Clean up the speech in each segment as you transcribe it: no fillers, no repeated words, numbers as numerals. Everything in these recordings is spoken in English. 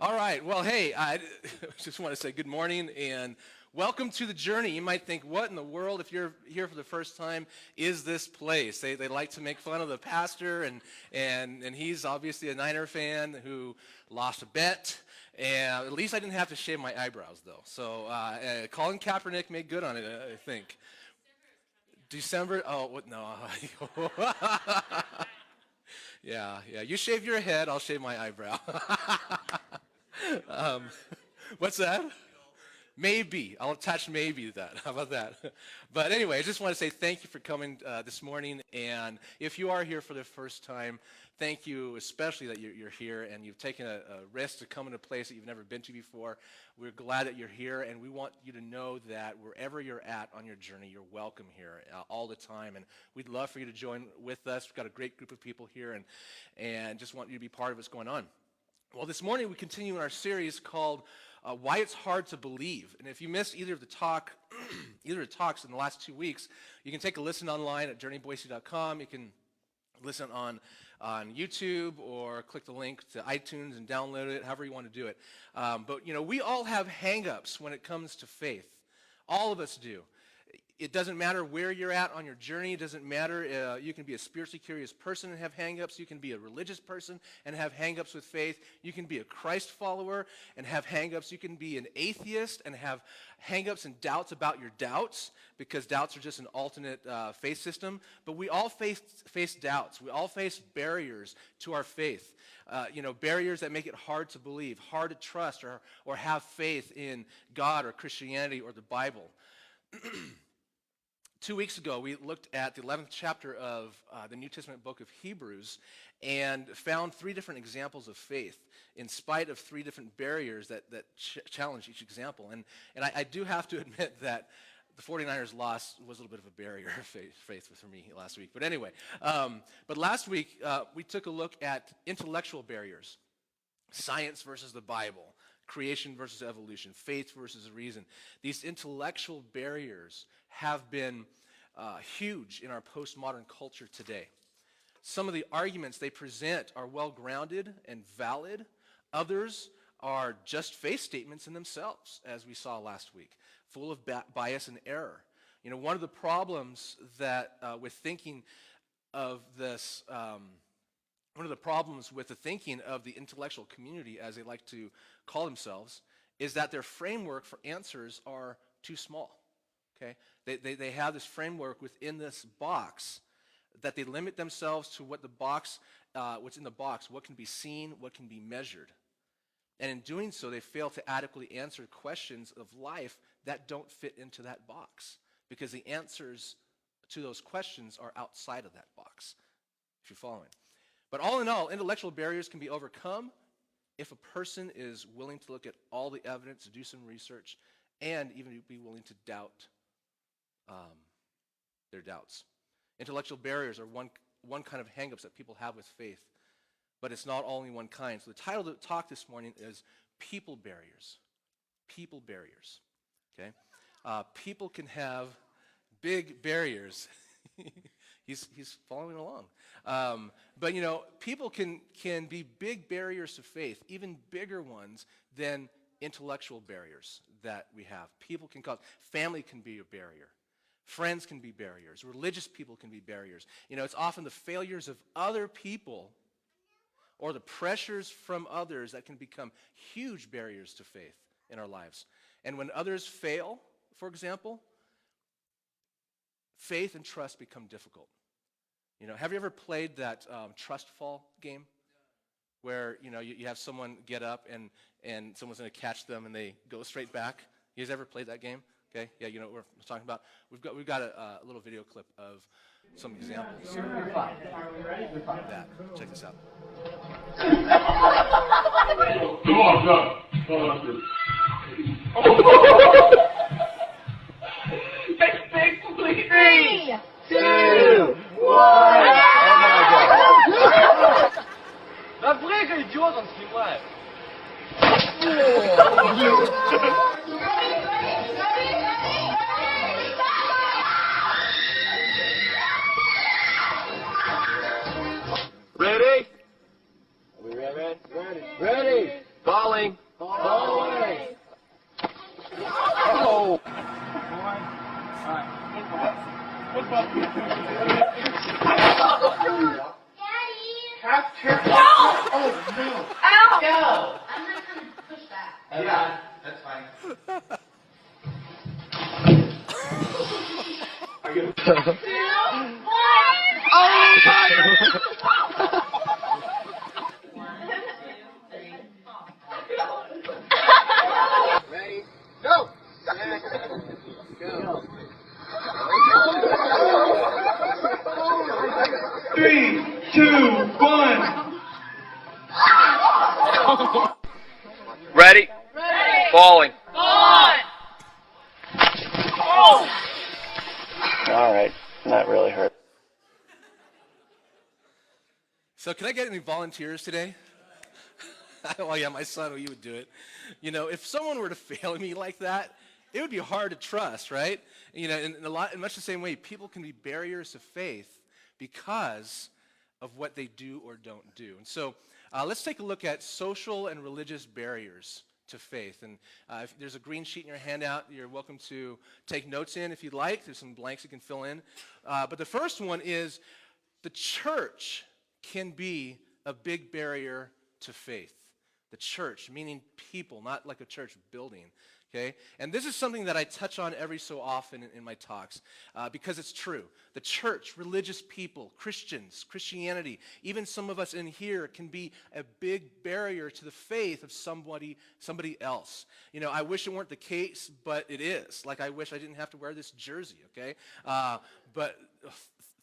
All right. Well, hey, I just want to say good morning and welcome to the journey. You might think, what in the world, if you're here for the first time, is this place? They like to make fun of the pastor, and he's obviously a Niner fan who lost a bet. And at least I didn't have to shave my eyebrows, though. So Colin Kaepernick made good on it, I think. December? Oh, what? No. Yeah. You shave your head, I'll shave my eyebrow. What's that? Maybe. I'll attach maybe to that. How about that? But anyway, I just want to say thank you for coming this morning. And if you are here for the first time, thank you especially that you're here and you've taken a risk to come in a place that you've never been to before. We're glad that you're here, and we want you to know that wherever you're at on your journey, you're welcome here all the time. And we'd love for you to join with us. We've got a great group of people here, and just want you to be part of what's going on. Well, this morning we continue in our series called Why It's Hard to Believe. And if you missed either of the talks in the last 2 weeks, you can take a listen online at journeyboise.com. You can listen on YouTube or click the link to iTunes and download it, however you want to do it. But, we all have hang-ups when it comes to faith. All of us do. It doesn't matter where you're at on your journey. It doesn't matter. You can be a spiritually curious person and have hang-ups. You can be a religious person and have hang-ups with faith. You can be a Christ follower and have hang-ups. You can be an atheist and have hang-ups and doubts about your doubts, because doubts are just an alternate faith system. But we all face doubts. We all face barriers to our faith. Barriers that make it hard to believe, hard to trust, or have faith in God or Christianity or the Bible. 2 weeks ago, we looked at the 11th chapter of the New Testament book of Hebrews and found 3 different examples of faith in spite of 3 different barriers that challenge each example. And I do have to admit that the 49ers loss was a little bit of a barrier of faith for me last week. But anyway, but last week we took a look at intellectual barriers, science versus the Bible, creation versus evolution, faith versus reason. These intellectual barriers have been huge in our postmodern culture today. Some of the arguments they present are well-grounded and valid. Others are just faith statements in themselves, as we saw last week, full of bias and error. One of the problems that with thinking of this, one of the problems with the thinking of the intellectual community, as they like to call themselves, is that their framework for answers are too small. Okay, they have this framework within this box that they limit themselves to what's in the box, what can be seen, what can be measured. And in doing so, they fail to adequately answer questions of life that don't fit into that box, because the answers to those questions are outside of that box, if you're following. But all in all, intellectual barriers can be overcome if a person is willing to look at all the evidence, do some research, and even be willing to doubt their doubts. Intellectual barriers are one kind of hang-ups that people have with faith, but it's not only one kind. So the title of the talk this morning is People Barriers. People barriers. Okay? People can have big barriers. He's following along. But people can be big barriers to faith, even bigger ones than intellectual barriers that we have. People can cause, family can be a barrier. Friends can be barriers. Religious people can be barriers. It's often the failures of other people or the pressures from others that can become huge barriers to faith in our lives. And when others fail, for example, faith and trust become difficult. Have you ever played that trust fall game? Where, you have someone get up and someone's going to catch them and they go straight back? You guys ever played that game? Okay, yeah, you know what we're talking about. We've got a little video clip of some examples. You're fine. You're fine. That. Check this out. Come on, go. Big, please. 3, 2, 1. Après, j'ai idiot dans ce film, ouais. Ready? Are we ready? Ready. Falling. Always. Oh! Ow! Go. I'm not going to push back. Yeah, that's fine. Ready? Go! Go. 3, 2, 1. Ready? Falling. All right, that really hurt. So can I get any volunteers today? Well, yeah, my son, you would do it. You know, if someone were to fail me like that, it would be hard to trust, right? You know, in much the same way, people can be barriers to faith because of what they do or don't do. And so let's take a look at social and religious barriers to faith. And if there's a green sheet in your handout, you're welcome to take notes in if you'd like. There's some blanks you can fill in. But the first one is the church can be a big barrier to faith. The church, meaning people, not like a church building, okay? And this is something that I touch on every so often in my talks because it's true. The church, religious people, Christians, Christianity, even some of us in here can be a big barrier to the faith of somebody else. You know, I wish it weren't the case, but it is. Like I wish I didn't have to wear this jersey, okay?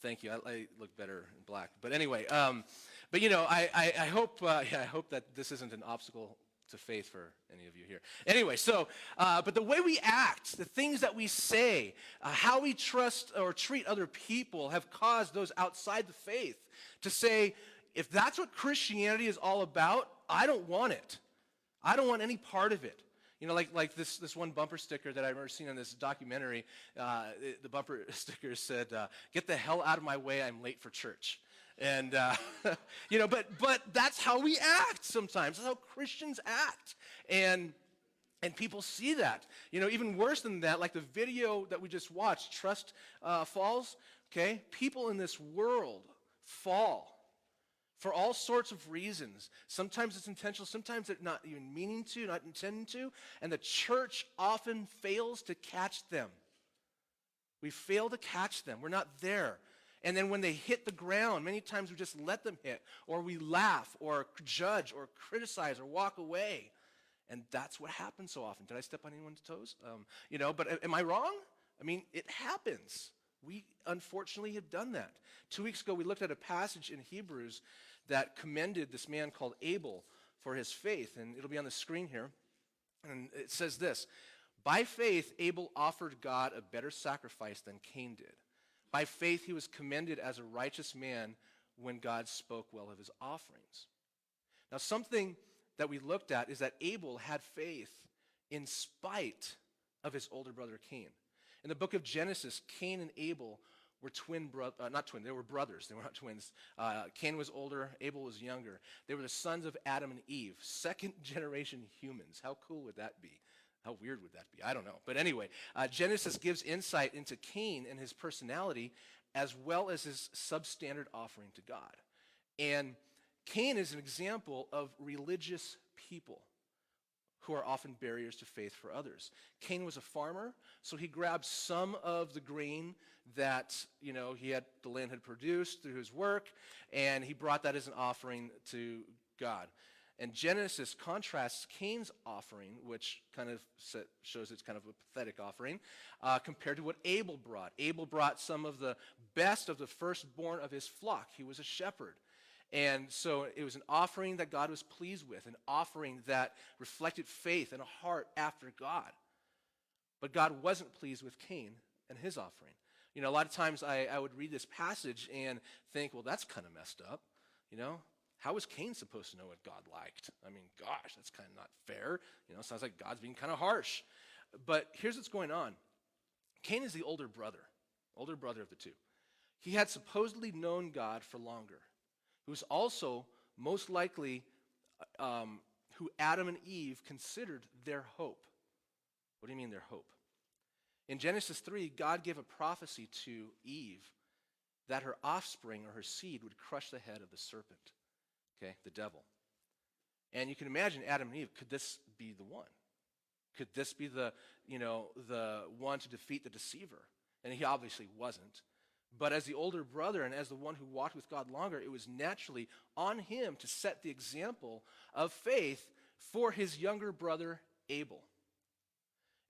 Thank you. I look better in black. But anyway, but you know, I hope I hope that this isn't an obstacle to faith for any of you here. Anyway, so but the way we act, the things that we say, how we trust or treat other people have caused those outside the faith to say, if that's what Christianity is all about, I don't want it. I don't want any part of it. You know, like this one bumper sticker that I remember seeing in this documentary, the bumper sticker said, "Get the hell out of my way, I'm late for church." And, you know, but that's how we act sometimes. That's how Christians act. And people see that. You know, even worse than that, like the video that we just watched, Trust Falls, okay? People in this world fall for all sorts of reasons. Sometimes it's intentional, sometimes it's not even meaning to, not intending to, and the church often fails to catch them. We fail to catch them. We're not there. And then when they hit the ground, many times we just let them hit, or we laugh, or judge, or criticize, or walk away. And that's what happens so often. Did I step on anyone's toes? You know, but am I wrong? I mean, it happens. We unfortunately have done that. 2 weeks ago, we looked at a passage in Hebrews that commended this man called Abel for his faith. And it'll be on the screen here. And it says this: by faith, Abel offered God a better sacrifice than Cain did. By faith, he was commended as a righteous man when God spoke well of his offerings. Now, something that we looked at is that Abel had faith in spite of his older brother Cain. In the book of Genesis, Cain and Abel were they were brothers. They were not twins. Cain was older, Abel was younger. They were the sons of Adam and Eve, second generation humans. How cool would that be? How weird would that be? I don't know. But anyway, Genesis gives insight into Cain and his personality as well as his substandard offering to God. And Cain is an example of religious people who are often barriers to faith for others. Cain was a farmer, so he grabbed some of the grain that, you know, the land had produced through his work, and he brought that as an offering to God. And Genesis contrasts Cain's offering, which kind of shows it's kind of a pathetic offering, compared to what Abel brought. Abel brought some of the best of the firstborn of his flock. He was a shepherd. And so it was an offering that God was pleased with, an offering that reflected faith and a heart after God. But God wasn't pleased with Cain and his offering. You know, a lot of times I would read this passage and think, well, that's kind of messed up, you know? How was Cain supposed to know what God liked? I mean, gosh, that's kind of not fair. You know, sounds like God's being kind of harsh. But here's what's going on. Cain is the older brother of the two. He had supposedly known God for longer. He was also most likely who Adam and Eve considered their hope. What do you mean their hope? In Genesis 3, God gave a prophecy to Eve that her offspring or her seed would crush the head of the serpent, okay, the devil. And you can imagine Adam and Eve, could this be the one? Could this be the one to defeat the deceiver? And he obviously wasn't. But as the older brother and as the one who walked with God longer, it was naturally on him to set the example of faith for his younger brother Abel.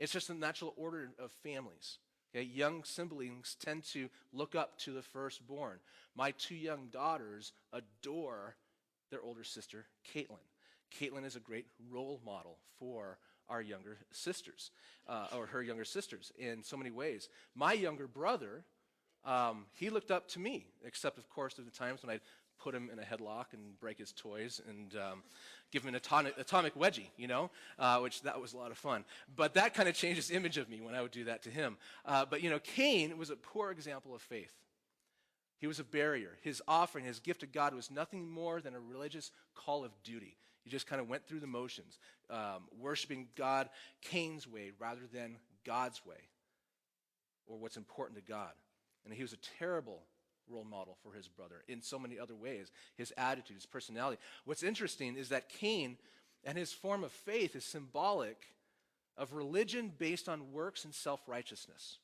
It's just a natural order of families. Okay? Young siblings tend to look up to the firstborn. My 2 young daughters adore their older sister, Caitlin. Caitlin is a great role model for our younger sisters, or her younger sisters in so many ways. My younger brother, he looked up to me, except, of course, there were times when I'd put him in a headlock and break his toys and give him an atomic wedgie, which that was a lot of fun. But that kind of changed his image of me when I would do that to him. But Cain was a poor example of faith. He was a barrier. His offering, his gift to God was nothing more than a religious call of duty. He just kind of went through the motions, worshiping God Cain's way rather than God's way, or what's important to God. And he was a terrible role model for his brother in so many other ways, his attitude, his personality. What's interesting is that Cain and his form of faith is symbolic of religion based on works and self-righteousness.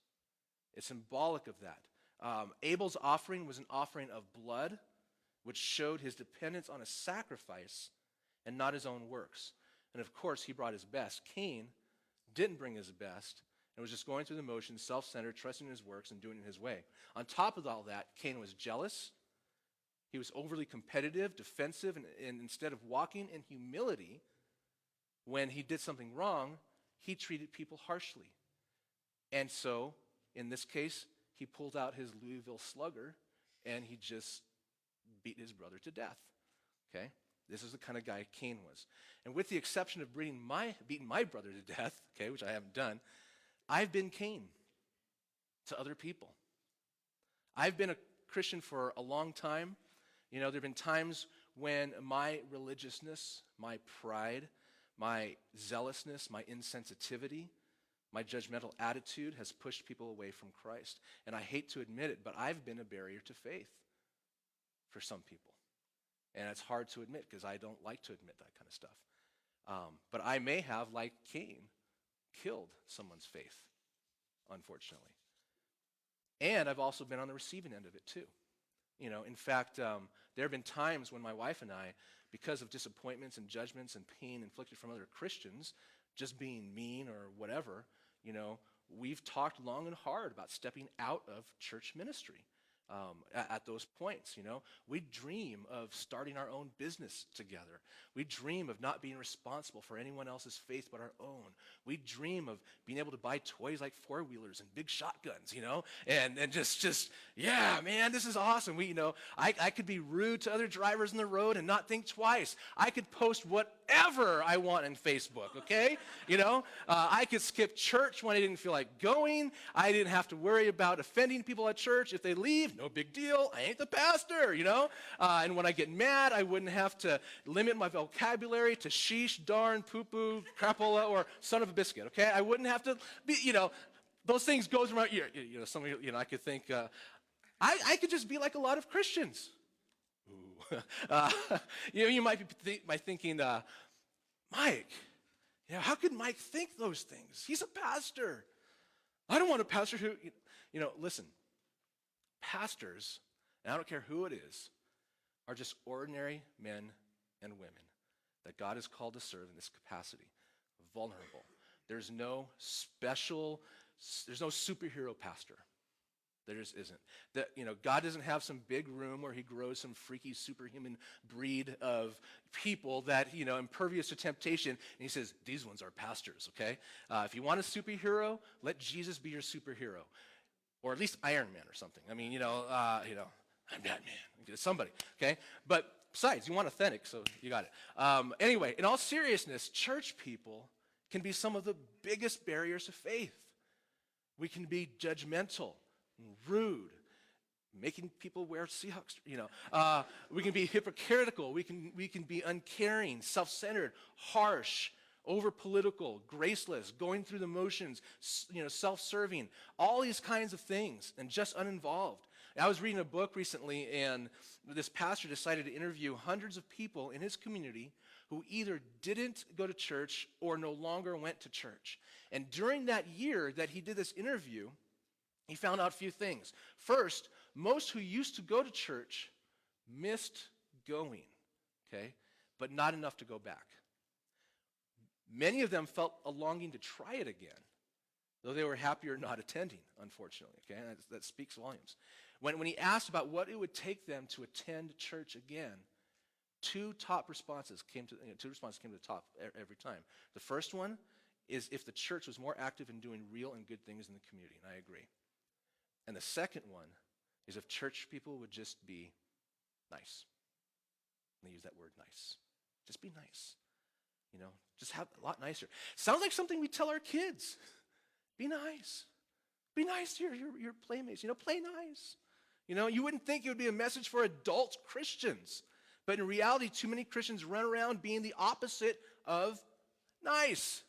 It's symbolic of that. Abel's offering was an offering of blood, which showed his dependence on a sacrifice and not his own works. And of course, he brought his best. Cain didn't bring his best and was just going through the motions, self-centered, trusting in his works and doing it his way. On top of all that, Cain was jealous. He was overly competitive, defensive, and instead of walking in humility when he did something wrong, he treated people harshly. And so, in this case, he pulled out his Louisville Slugger and he just beat his brother to death. Okay? This is the kind of guy Cain was. And with the exception of beating my brother to death, okay, which I haven't done, I've been Cain to other people. I've been a Christian for a long time. There have been times when my religiousness, my pride, my zealousness, my insensitivity, my judgmental attitude has pushed people away from Christ. And I hate to admit it, but I've been a barrier to faith for some people. And it's hard to admit because I don't like to admit that kind of stuff. But I may have, like Cain, killed someone's faith, unfortunately. And I've also been on the receiving end of it too. In fact, there have been times when my wife and I, because of disappointments and judgments and pain inflicted from other Christians, just being mean or whatever, we've talked long and hard about stepping out of church ministry. At those points, we dream of starting our own business together. We dream of not being responsible for anyone else's faith but our own. We dream of being able to buy toys like four-wheelers and big shotguns, and just yeah, man, this is awesome. I could be rude to other drivers on the road and not think twice. I could post whatever I want on Facebook, okay? I could skip church when I didn't feel like going. I didn't have to worry about offending people at church. If they leave, no big deal. I ain't the pastor, And when I get mad, I wouldn't have to limit my vocabulary to sheesh, darn, poo-poo, crapola, or son of a biscuit, okay? I wouldn't have to be, those things go through my ear. Some of you, I could think, I could just be like a lot of Christians. Ooh. You might be thinking, Mike, how could Mike think those things? He's a pastor. I don't want a pastor who, listen. Pastors, and I don't care who it is, are just ordinary men and women that God has called to serve in this capacity. Vulnerable. There's no superhero pastor. There just isn't. God doesn't have some big room where he grows some freaky superhuman breed of people that, impervious to temptation. And he says, these ones are pastors, okay? If you want a superhero, let Jesus be your superhero. Or at least Iron Man or something. I'm Batman. Somebody, okay? But besides, you want authentic, so you got it. Anyway, in all seriousness, church people can be some of the biggest barriers to faith. We can be judgmental, rude, making people wear Seahawks, we can be hypocritical, we can be uncaring, self-centered, harsh, over-political, graceless, going through the motions, self-serving, all these kinds of things, and just uninvolved. I was reading a book recently, and this pastor decided to interview hundreds of people in his community who either didn't go to church or no longer went to church. And during that year that he did this interview, he found out a few things. First, most who used to go to church missed going, okay, but not enough to go back. Many of them felt a longing to try it again, though they were happier not attending, unfortunately, okay? That speaks volumes. When he asked about what it would take them to attend church again, two responses came to the top every time. The first one is if the church was more active in doing real and good things in the community, and I agree. And the second one is if church people would just be nice. And they use that word nice. Just be nice. Just have a lot nicer. Sounds like something we tell our kids. Be nice. Be nice to your playmates. Play nice. You wouldn't think it would be a message for adult Christians. But in reality, too many Christians run around being the opposite of nice.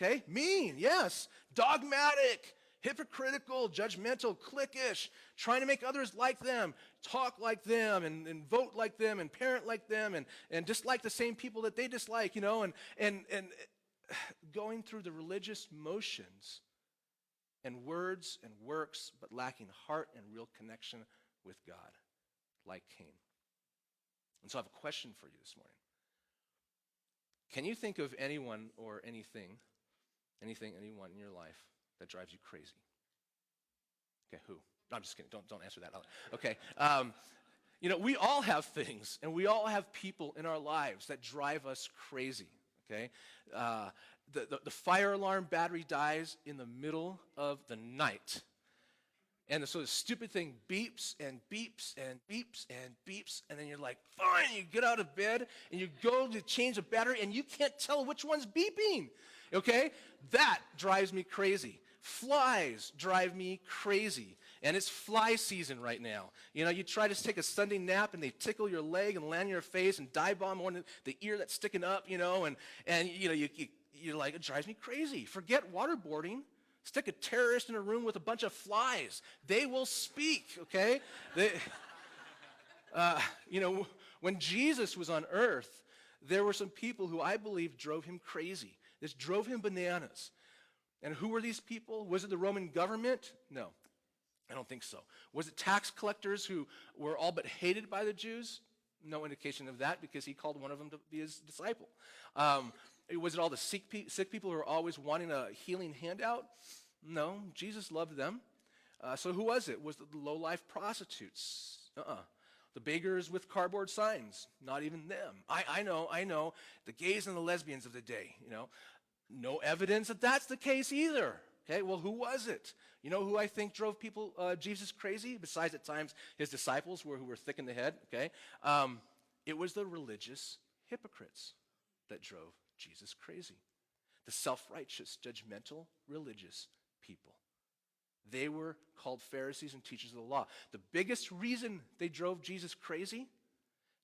Okay? Mean, yes. Dogmatic, hypocritical, judgmental, cliquish, trying to make others like them, talk like them, and vote like them, and parent like them, and dislike the same people that they dislike, and going through the religious motions and words and works, but lacking heart and real connection with God, like Cain. And so I have a question for you this morning. Can you think of anyone or anything, anyone in your life that drives you crazy? Okay, who? No, I'm just kidding. Don't answer that. Okay. We all have things, and we all have people in our lives that drive us crazy. Okay. The fire alarm battery dies in the middle of the night. And so the stupid thing beeps and beeps and beeps and beeps, and then you're like, fine, you get out of bed, and you go to change the battery, and you can't tell which one's beeping, okay? That drives me crazy. Flies drive me crazy, and it's fly season right now. You try to take a Sunday nap, and they tickle your leg and land in your face and dive bomb on the ear that's sticking up, and you're like, it drives me crazy. Forget waterboarding. Stick a terrorist in a room with a bunch of flies. They will speak, okay? When Jesus was on earth, there were some people who I believe drove him crazy. This drove him bananas. And who were these people? Was it the Roman government? No, I don't think so. Was it tax collectors who were all but hated by the Jews? No indication of that, because he called one of them to be his disciple. Was it all the sick people who were always wanting a healing handout? No, Jesus loved them. So who was it? Was it the low-life prostitutes? The beggars with cardboard signs? Not even them. I know. The gays and the lesbians of the day, No evidence that that's the case either. Okay, well, who was it? You know who I think drove Jesus crazy, besides at times his disciples who were thick in the head? Okay, it was the religious hypocrites that drove Jesus crazy. The self-righteous, judgmental, religious people. They were called Pharisees and teachers of the law. The biggest reason they drove Jesus crazy,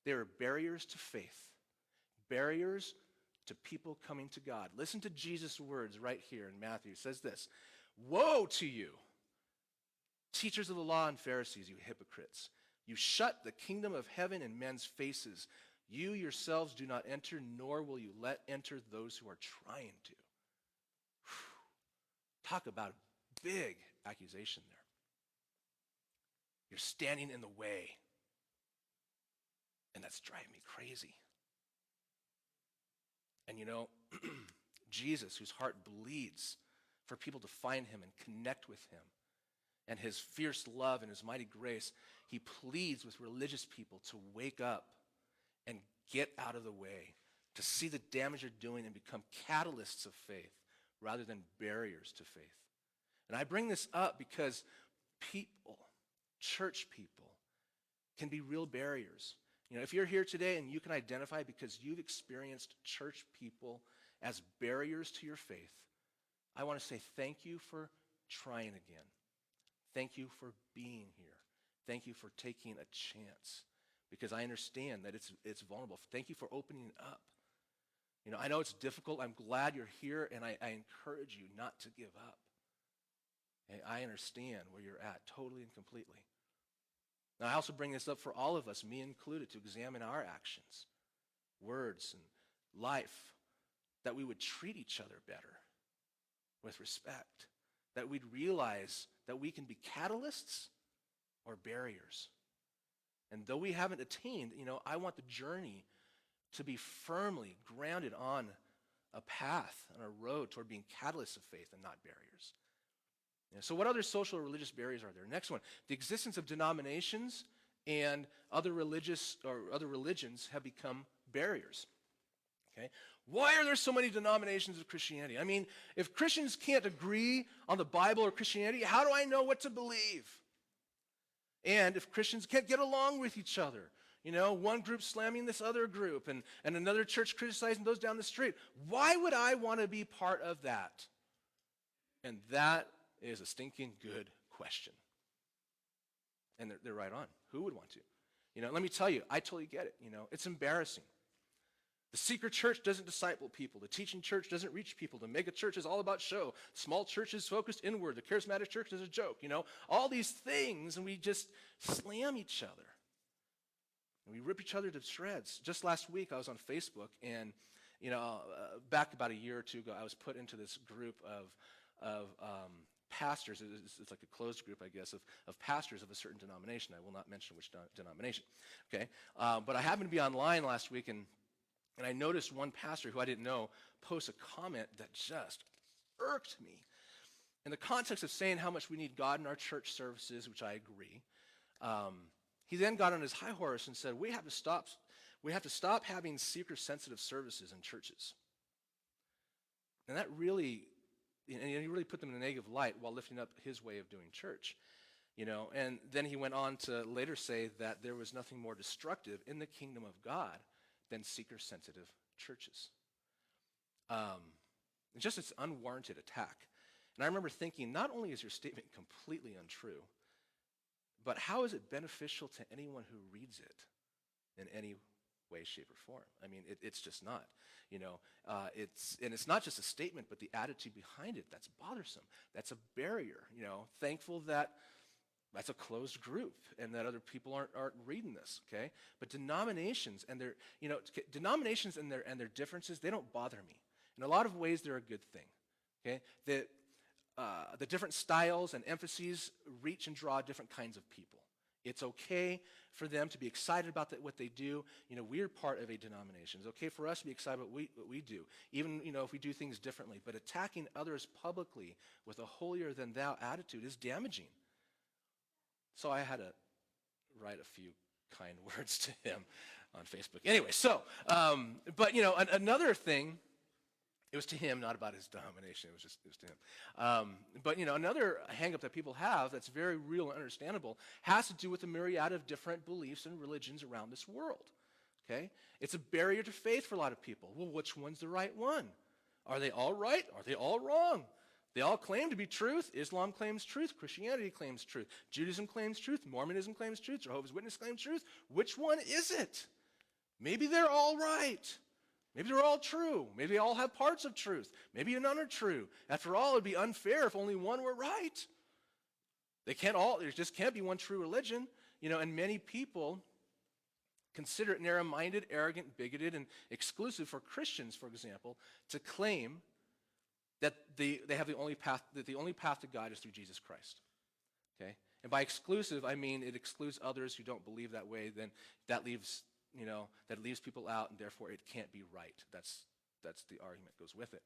they were barriers to faith. Barriers to people coming to God. Listen to Jesus' words right here in Matthew. It says this, "Woe to you, teachers of the law and Pharisees, you hypocrites. You shut the kingdom of heaven in men's faces. You yourselves do not enter, nor will you let enter those who are trying to." Talk about a big accusation there. You're standing in the way. And that's driving me crazy. And Jesus, whose heart bleeds for people to find him and connect with him, and his fierce love and his mighty grace, he pleads with religious people to wake up and get out of the way, to see the damage you're doing and become catalysts of faith rather than barriers to faith. And I bring this up because people, church people, can be real barriers. If you're here today and you can identify because you've experienced church people as barriers to your faith, I want to say thank you for trying again. Thank you for being here. Thank you for taking a chance, because I understand that it's vulnerable. Thank you for opening up. I know it's difficult. I'm glad you're here, and I encourage you not to give up. Okay? I understand where you're at totally and completely. Now, I also bring this up for all of us, me included, to examine our actions, words, and life, that we would treat each other better with respect, that we'd realize that we can be catalysts or barriers. And though we haven't attained, I want the journey to be firmly grounded on a path, on a road toward being catalysts of faith and not barriers. So what other social or religious barriers are there? Next one, the existence of denominations and other religions have become barriers. Okay? Why are there so many denominations of Christianity? I mean, if Christians can't agree on the Bible or Christianity, how do I know what to believe? And if Christians can't get along with each other, one group slamming this other group and another church criticizing those down the street, why would I want to be part of that? And that is a stinking good question. And they're right on. Who would want to? Let me tell you, I totally get it. It's embarrassing. The secret church doesn't disciple people. The teaching church doesn't reach people. The mega church is all about show. Small church is focused inward. The charismatic church is a joke. All these things, and we just slam each other. And we rip each other to shreds. Just last week, I was on Facebook, and back about a year or two ago, I was put into this group of pastors. It's like a closed group, I guess, of pastors of a certain denomination. I will not mention which denomination. Okay, but I happened to be online last week, and I noticed one pastor who I didn't know post a comment that just irked me. In the context of saying how much we need God in our church services, which I agree, he then got on his high horse and said, we have to stop having seeker-sensitive services in churches. And that really, and he really put them in a negative light while lifting up his way of doing church. And then he went on to later say that there was nothing more destructive in the kingdom of God than seeker-sensitive churches. Just this unwarranted attack. And I remember thinking, not only is your statement completely untrue, but how is it beneficial to anyone who reads it in any way, shape, or form? I mean, it's just not. It's not just a statement, but the attitude behind it that's bothersome. That's a barrier. Thankful that that's a closed group and that other people aren't reading this. Okay, but denominations and their differences, they don't bother me. In a lot of ways, they're a good thing. Okay, the different styles and emphases reach and draw different kinds of people. It's okay for them to be excited about what they do. We're part of a denomination. It's okay for us to be excited about what we do, even if we do things differently. But attacking others publicly with a holier-than-thou attitude is damaging. So I had to write a few kind words to him on Facebook. Anyway, another thing. It was to him, not about his denomination. It was to him. Another hang-up that people have that's very real and understandable has to do with the myriad of different beliefs and religions around this world. Okay? It's a barrier to faith for a lot of people. Well, which one's the right one? Are they all right? Are they all wrong? They all claim to be truth. Islam claims truth. Christianity claims truth. Judaism claims truth. Mormonism claims truth. Jehovah's Witness claims truth. Which one is it? Maybe they're all right. Maybe they're all true. Maybe they all have parts of truth. Maybe none are true. After all, it would be unfair if only one were right. There just can't be one true religion. And many people consider it narrow-minded, arrogant, bigoted, and exclusive for Christians, for example, to claim that they have the only path to God is through Jesus Christ. Okay? And by exclusive, I mean it excludes others who don't believe that way. Then that leaves people out, and therefore it can't be right. That's the argument that goes with it.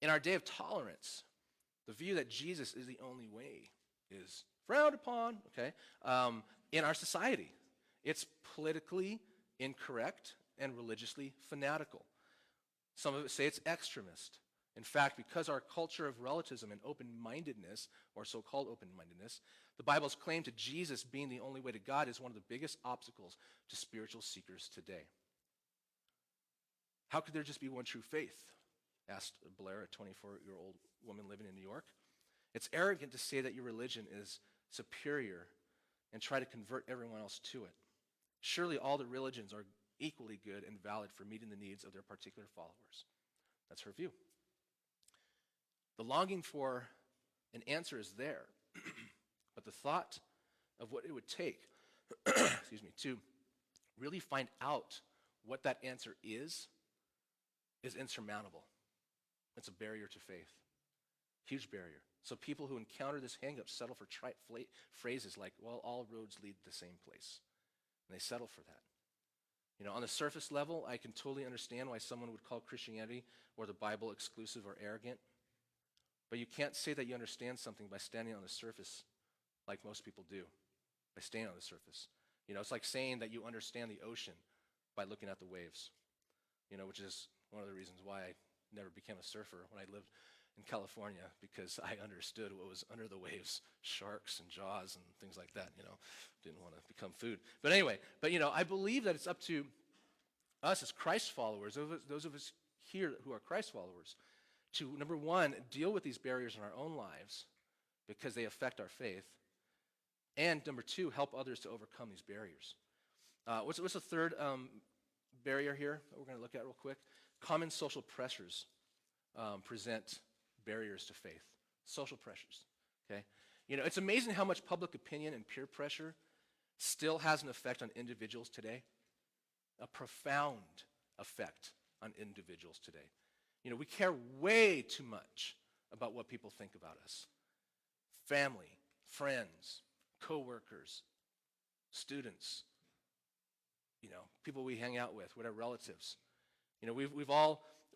In our day of tolerance, the view that Jesus is the only way is frowned upon. Okay, in our society, it's politically incorrect and religiously fanatical. Some of it say it's extremist. In fact, because our culture of relativism and open-mindedness, or so-called open-mindedness, the Bible's claim to Jesus being the only way to God is one of the biggest obstacles to spiritual seekers today. How could there just be one true faith? Asked Blair, a 24-year-old woman living in New York. It's arrogant to say that your religion is superior and try to convert everyone else to it. Surely all the religions are equally good and valid for meeting the needs of their particular followers. That's her view. The longing for an answer is there, but the thought of what it would take to really find out what that answer is insurmountable. It's a barrier to faith. Huge barrier. So people who encounter this hang-up settle for trite phrases like, well, all roads lead to the same place. And they settle for that. You know, on the surface level, I can totally understand why someone would call Christianity or the Bible exclusive or arrogant. But you can't say that you understand something by standing on the surface like most people do, by staying on the surface. You know, it's like saying that you understand the ocean by looking at the waves, you know, which is one of the reasons why I never became a surfer when I lived in California, because I understood what was under the waves, sharks and jaws and things like that, you know. Didn't want to become food. But anyway, you know, I believe that it's up to us as Christ followers, those of us here who are Christ followers, to, number one, deal with these barriers in our own lives because they affect our faith, and number two, help others to overcome these barriers. What's the third barrier here that we're going to look at real quick? Common social pressures present barriers to faith. Social pressures, okay? You know, it's amazing how much public opinion and peer pressure still has an effect on individuals today. A profound effect on individuals today. You know, we care way too much about what people think about us. Family, friends, coworkers, students, you know, people we hang out with, whatever, relatives. You know, we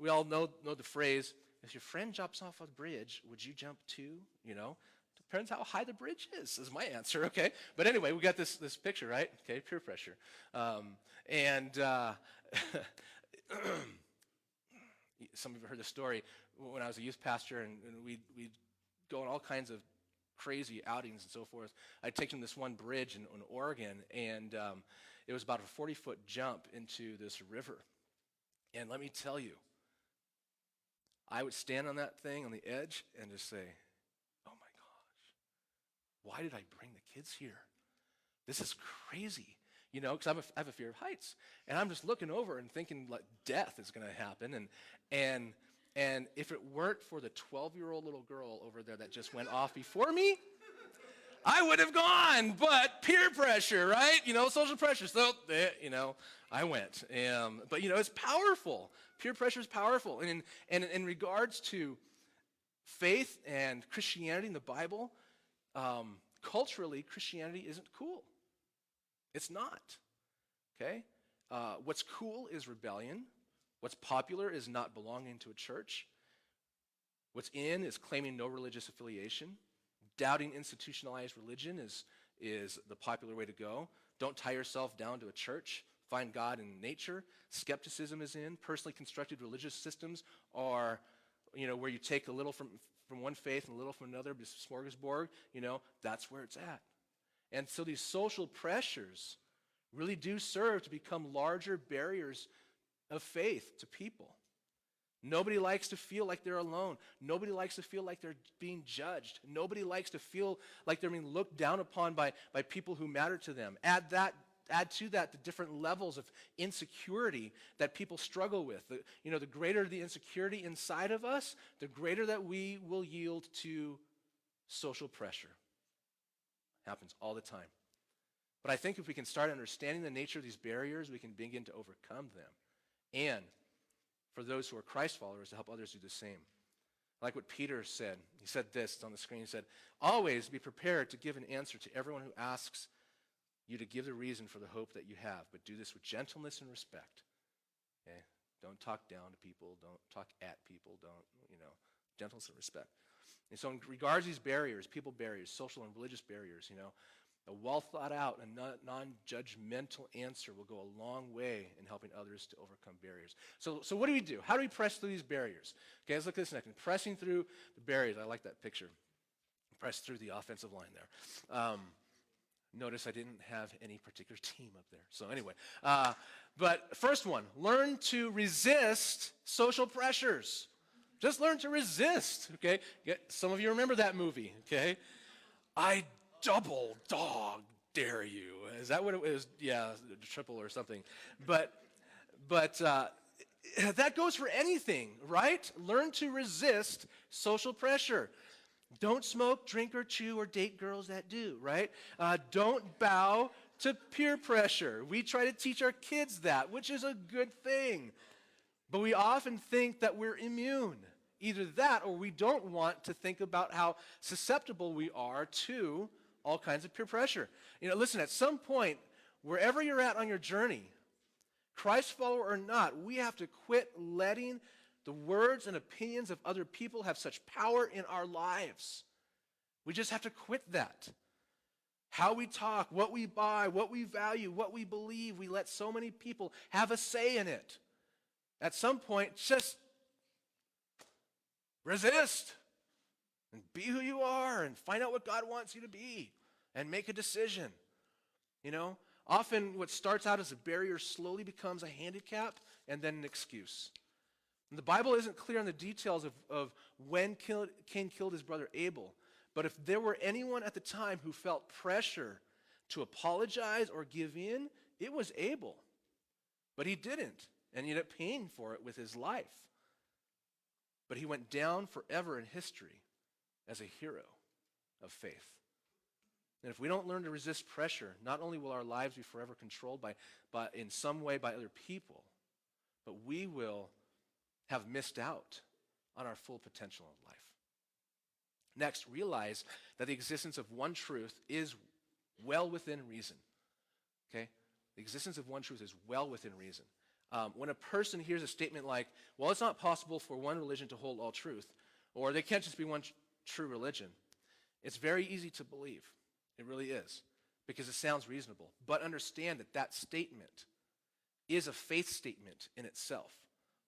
all know the phrase, if your friend jumps off a bridge, would you jump too? You know, depends how high the bridge is my answer, okay? But anyway, we got this picture, right? Okay, peer pressure. Some of you heard the story when I was a youth pastor, and we'd go on all kinds of crazy outings and so forth. I'd taken this one bridge in Oregon, and it was about a 40-foot jump into this river. And let me tell you, I would stand on that thing on the edge and just say, oh my gosh, why did I bring the kids here? This is crazy. You know, because I have a fear of heights. And I'm just looking over and thinking like death is going to happen. And if it weren't for the 12-year-old little girl over there that just went off before me, I would have gone. But peer pressure, right? You know, social pressure. So, you know, I went. But, you know, it's powerful. Peer pressure is powerful. And in regards to faith and Christianity in the Bible, culturally, Christianity isn't cool. It's not, okay? What's cool is rebellion. What's popular is not belonging to a church. What's in is claiming no religious affiliation. Doubting institutionalized religion is the popular way to go. Don't tie yourself down to a church. Find God in nature. Skepticism is in. Personally constructed religious systems are, you know, where you take a little from one faith and a little from another, just smorgasbord, you know, that's where it's at. And so these social pressures really do serve to become larger barriers of faith to people. Nobody likes to feel like they're alone. Nobody likes to feel like they're being judged. Nobody likes to feel like they're being looked down upon by people who matter to them. Add to that the different levels of insecurity that people struggle with. The greater the insecurity inside of us, the greater that we will yield to social pressure. Happens all the time. But I think if we can start understanding the nature of these barriers, we can begin to overcome them. And for those who are Christ followers, to help others do the same. Like what Peter said. He said this, it's on the screen. He said, always be prepared to give an answer to everyone who asks you to give the reason for the hope that you have, but do this with gentleness and respect. Okay? Don't talk down to people. Don't talk at people. Gentleness and respect. And so in regards to these barriers, people barriers, social and religious barriers, a well-thought-out and non-judgmental answer will go a long way in helping others to overcome barriers. So what do we do? How do we press through these barriers? Okay, let's look at this next. Pressing through the barriers. I like that picture. Press through the offensive line there. Notice I didn't have any particular team up there. So anyway, but first one, learn to resist social pressures. Just learn to resist, okay? Some of you remember that movie, okay? I double dog dare you. Is that what it was? Yeah, triple or something. But that goes for anything, right? Learn to resist social pressure. Don't smoke, drink, or chew, or date girls that do, right? Don't bow to peer pressure. We try to teach our kids that, which is a good thing. But we often think that we're immune. Either that or we don't want to think about how susceptible we are to all kinds of peer pressure. Listen, at some point, wherever you're at on your journey, Christ follower or not, we have to quit letting the words and opinions of other people have such power in our lives. We just have to quit that. How we talk, what we buy, what we value, what we believe, we let so many people have a say in it. At some point, just resist and be who you are and find out what God wants you to be and make a decision. Often what starts out as a barrier slowly becomes a handicap and then an excuse. And the Bible isn't clear on the details of when Cain killed his brother Abel, but if there were anyone at the time who felt pressure to apologize or give in, it was Abel. But he didn't, and he ended up paying for it with his life. But he went down forever in history as a hero of faith. And if we don't learn to resist pressure, not only will our lives be forever controlled by in some way by other people, but we will have missed out on our full potential in life. Next, realize that the existence of one truth is well within reason. Okay? The existence of one truth is well within reason. When a person hears a statement like, well, it's not possible for one religion to hold all truth, or there can't just be one true religion, it's very easy to believe. It really is, because it sounds reasonable. But understand that that statement is a faith statement in itself,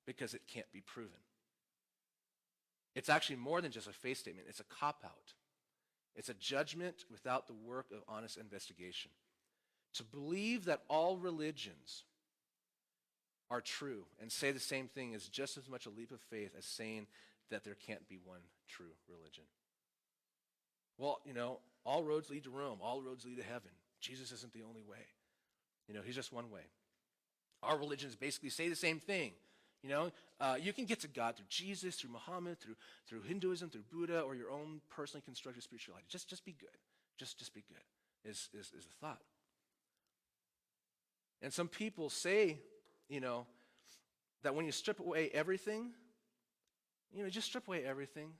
because it can't be proven. It's actually more than just a faith statement. It's a cop-out. It's a judgment without the work of honest investigation. To believe that all religions are true and say the same thing is just as much a leap of faith as saying that there can't be one true religion. Well, all roads lead to Rome. All roads lead to heaven. Jesus isn't the only way. He's just one way. Our religions basically say the same thing. You can get to God through Jesus, through Muhammad, through Hinduism, through Buddha, or your own personally constructed spirituality. Just be good. Just be good is the thought. And some people say, that when you strip away everything, just strip away everything,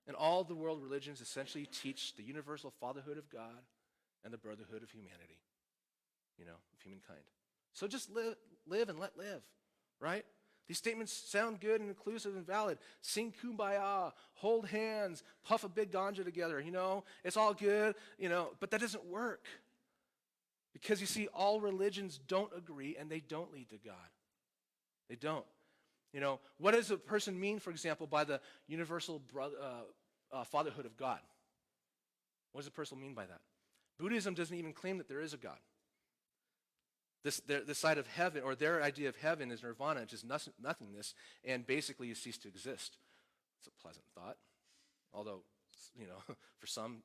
and all the world religions essentially teach the universal fatherhood of God and the brotherhood of humanity, of humankind. So just live and let live, right? These statements sound good and inclusive and valid. Sing kumbaya, hold hands, puff a big ganja together, it's all good, but that doesn't work. Because you see, all religions don't agree and they don't lead to God. They don't. What does a person mean, for example, by the universal fatherhood of God? What does a person mean by that? Buddhism doesn't even claim that there is a God. This side of heaven, or their idea of heaven, is nirvana, which is nothingness, and basically you cease to exist. It's a pleasant thought, although, for some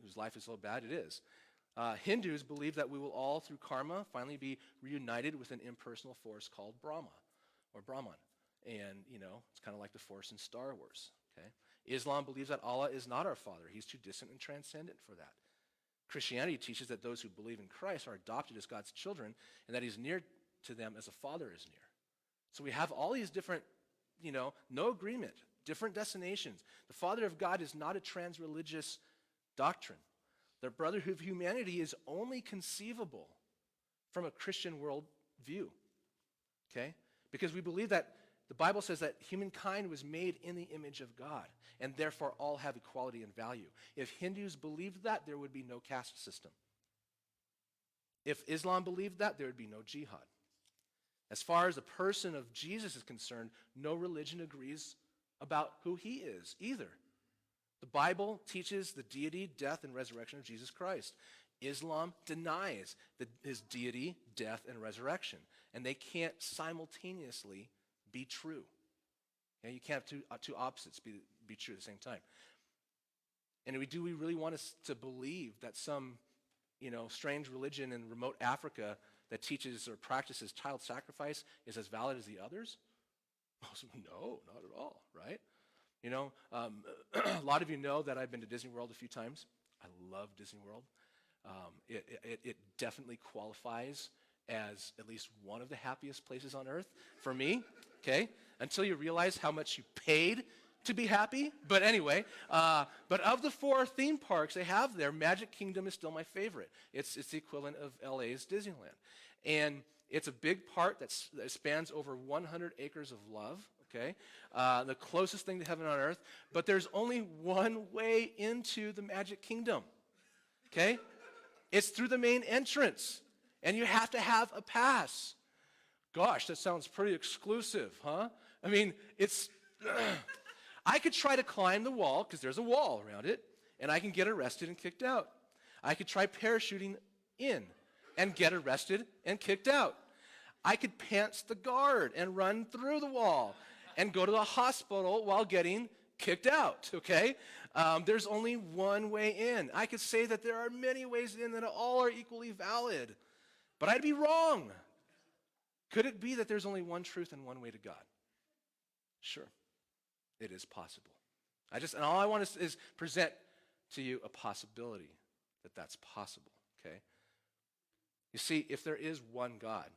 whose life is so bad, it is. Hindus believe that we will all, through karma, finally be reunited with an impersonal force called Brahma, or Brahman. And, it's kind of like the force in Star Wars, okay? Islam believes that Allah is not our father. He's too distant and transcendent for that. Christianity teaches that those who believe in Christ are adopted as God's children, and that he's near to them as a father is near. So we have all these different, no agreement, different destinations. The Father of God is not a trans-religious doctrine. The brotherhood of humanity is only conceivable from a Christian worldview, okay? Because we believe that the Bible says that humankind was made in the image of God, and therefore all have equality in value. If Hindus believed that, there would be no caste system. If Islam believed that, there would be no jihad. As far as the person of Jesus is concerned, no religion agrees about who he is either. The Bible teaches the deity, death, and resurrection of Jesus Christ. Islam denies his deity, death, and resurrection. And they can't simultaneously be true. Okay? You can't have two opposites be true at the same time. And do we really want us to believe that some, strange religion in remote Africa that teaches or practices child sacrifice is as valid as the others? No, not at all, right? A lot of you know that I've been to Disney World a few times. I love Disney World. It definitely qualifies as at least one of the happiest places on earth for me, okay? Until you realize how much you paid to be happy. But anyway, but of the 4 theme parks they have there, Magic Kingdom is still my favorite. It's the equivalent of LA's Disneyland. And it's a big park that spans over 100 acres of love, okay? The closest thing to heaven on earth. But there's only one way into the Magic Kingdom, okay? It's through the main entrance. And you have to have a pass. Gosh, that sounds pretty exclusive, huh? I mean, it's... I could try to climb the wall, because there's a wall around it, and I can get arrested and kicked out. I could try parachuting in and get arrested and kicked out. I could pants the guard and run through the wall and go to the hospital while getting kicked out, okay? There's only one way in. I could say that there are many ways in that all are equally valid, but I'd be wrong. Could it be that there's only one truth and one way to God? Sure, it is possible. And all I want is present to you a possibility that that's possible, okay? You see, if there is one God,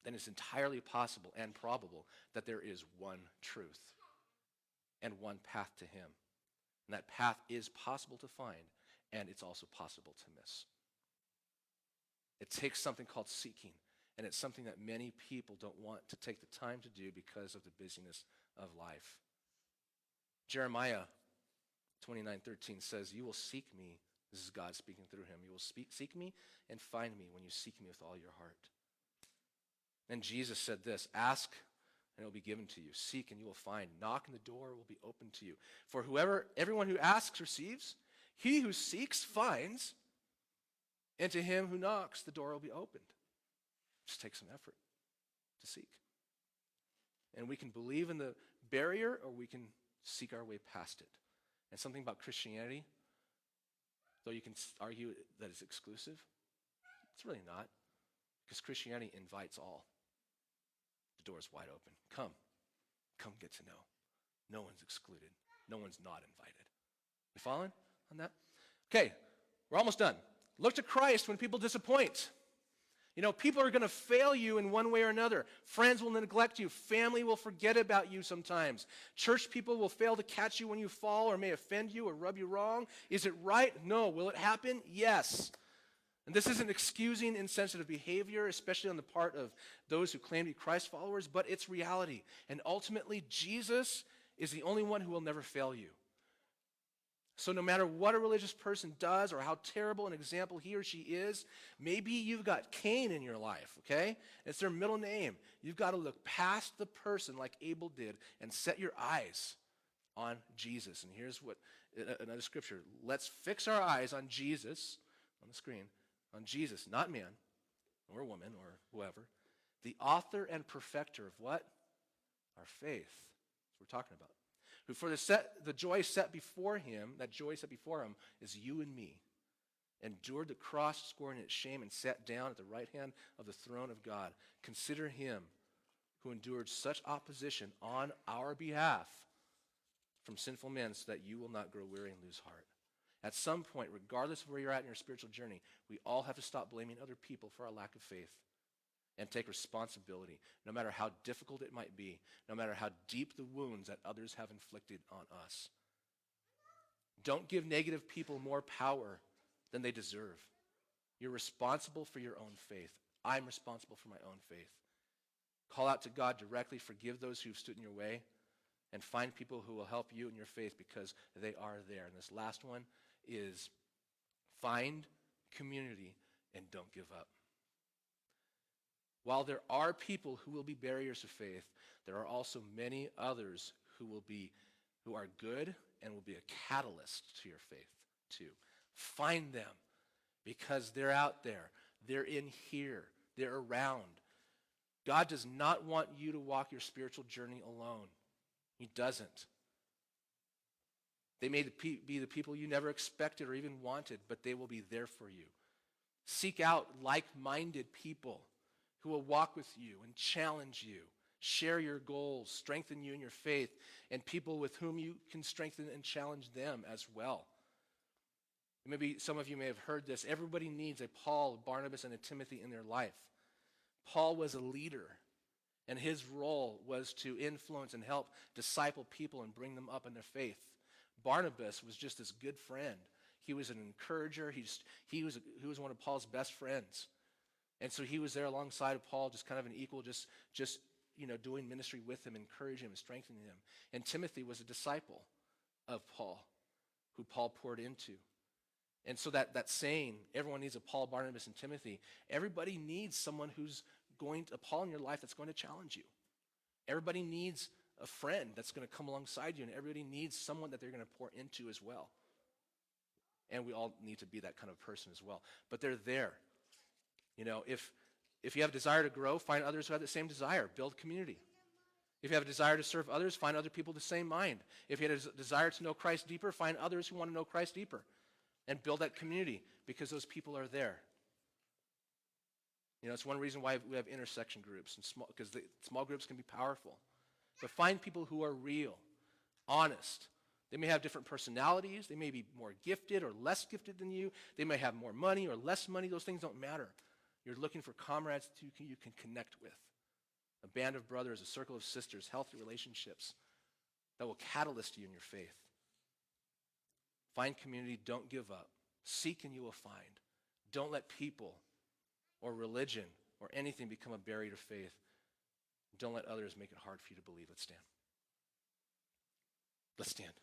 then it's entirely possible and probable that there is one truth and one path to him. And that path is possible to find, and it's also possible to miss. It takes something called seeking, and it's something that many people don't want to take the time to do because of the busyness of life. Jeremiah 29:13 says, "You will seek me." This is God speaking through him. "You will seek me and find me when you seek me with all your heart." And Jesus said this, "Ask and it will be given to you. Seek and you will find. Knock and the door will be opened to you. For everyone who asks receives. He who seeks finds. And to him who knocks, the door will be opened." Just take some effort to seek. And we can believe in the barrier or we can seek our way past it. And something about Christianity, though you can argue that it's exclusive, it's really not. Because Christianity invites all. The door is wide open. Come get to know. No one's excluded. No one's not invited. You following on that? Okay, we're almost done. Look to Christ when people disappoint. People are going to fail you in one way or another. Friends will neglect you. Family will forget about you sometimes. Church people will fail to catch you when you fall or may offend you or rub you wrong. Is it right? No. Will it happen? Yes. And this isn't excusing insensitive behavior, especially on the part of those who claim to be Christ followers, but it's reality. And ultimately, Jesus is the only one who will never fail you. So no matter what a religious person does or how terrible an example he or she is, maybe you've got Cain in your life, okay? It's their middle name. You've got to look past the person like Abel did and set your eyes on Jesus. And here's another scripture. Let's fix our eyes on Jesus, on the screen, on Jesus, not man or woman or whoever, the author and perfecter of what? Our faith. That's what we're talking about. Who for the joy set before him, that joy set before him is you and me, endured the cross, scorning its shame, and sat down at the right hand of the throne of God. Consider him who endured such opposition on our behalf from sinful men so that you will not grow weary and lose heart. At some point, regardless of where you're at in your spiritual journey, we all have to stop blaming other people for our lack of faith and take responsibility, no matter how difficult it might be, no matter how deep the wounds that others have inflicted on us. Don't give negative people more power than they deserve. You're responsible for your own faith. I'm responsible for my own faith. Call out to God directly, forgive those who've stood in your way, and find people who will help you in your faith because they are there. And this last one is find community and don't give up. While there are people who will be barriers of faith, there are also many others who are good and will be a catalyst to your faith too. Find them because they're out there. They're in here. They're around. God does not want you to walk your spiritual journey alone. He doesn't. They may be the people you never expected or even wanted, but they will be there for you. Seek out like-minded people who will walk with you and challenge you, share your goals, strengthen you in your faith, and people with whom you can strengthen and challenge them as well. Maybe some of you may have heard this. Everybody needs a Paul, a Barnabas, and a Timothy in their life. Paul was a leader, and his role was to influence and help disciple people and bring them up in their faith. Barnabas was just this good friend. He was an encourager. He was one of Paul's best friends. And so he was there alongside of Paul, just kind of an equal, just doing ministry with him, encouraging him, and strengthening him. And Timothy was a disciple of Paul, who Paul poured into. And so that saying, everyone needs a Paul, Barnabas, and Timothy, everybody needs someone a Paul in your life that's going to challenge you. Everybody needs a friend that's going to come alongside you, and everybody needs someone that they're going to pour into as well. And we all need to be that kind of person as well. But they're there. If you have a desire to grow, find others who have the same desire. Build community. If you have a desire to serve others, find other people with the same mind. If you have a desire to know Christ deeper, find others who want to know Christ deeper. And build that community, because those people are there. It's one reason why we have intersection groups, because small groups can be powerful. But find people who are real, honest. They may have different personalities. They may be more gifted or less gifted than you. They may have more money or less money. Those things don't matter. You're looking for comrades that you can connect with. A band of brothers, a circle of sisters, healthy relationships that will catalyst you in your faith. Find community. Don't give up. Seek and you will find. Don't let people or religion or anything become a barrier to faith. Don't let others make it hard for you to believe. Let's stand. Let's stand.